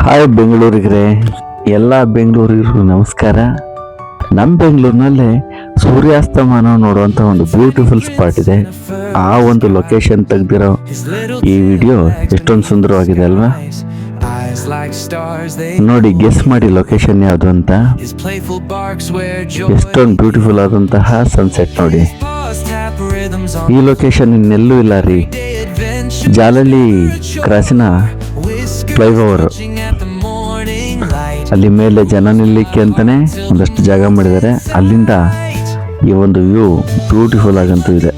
Hi ಬೆಂಗಳೂರಿಗರೇ, ಎಲ್ಲ ಬೆಂಗಳೂರಿಗರಿಗೂ ನಮಸ್ಕಾರ. ನಮ್ಮ ಬೆಂಗಳೂರಿನಲ್ಲೇ ಸೂರ್ಯಾಸ್ತಮಾನ ನೋಡುವಂಥ ಒಂದು ಬ್ಯೂಟಿಫುಲ್ ಸ್ಪಾಟ್ ಇದೆ. ಆ ಒಂದು ಲೊಕೇಶನ್ ತೆಗೆದಿರೋ ಈ ವಿಡಿಯೋ ಎಷ್ಟೊಂದು ಸುಂದರವಾಗಿದೆ ಅಲ್ವಾ? ನೋಡಿ, ಗೆಸ್ ಮಾಡಿ ಲೊಕೇಶನ್ ಯಾವುದು ಅಂತ. ಎಷ್ಟೊಂದು ಬ್ಯೂಟಿಫುಲ್ ಆದಂತಹ ಸನ್ಸೆಟ್ ನೋಡಿ. ಈ ಲೊಕೇಶನ್ ಇನ್ನೆಲ್ಲೂ ಇಲ್ಲ ರೀ. ಜಾಲಹಳ್ಳಿ ಕ್ರಾಸಿನ ಫ್ಲೈಓವರ್ ಅಲ್ಲಿ ಮೇಲೆ ಜನ ನಿಲ್ಲಲಿಕ್ಕೆ ಅಂತಾನೆ ಒಂದಷ್ಟು ಜಾಗ ಮಾಡಿದ್ದಾರೆ. ಅಲ್ಲಿಂದ ಈ ಒಂದು ವ್ಯೂ ಬ್ಯೂಟಿಫುಲ್ ಆಗಂತೂ ಇದೆ.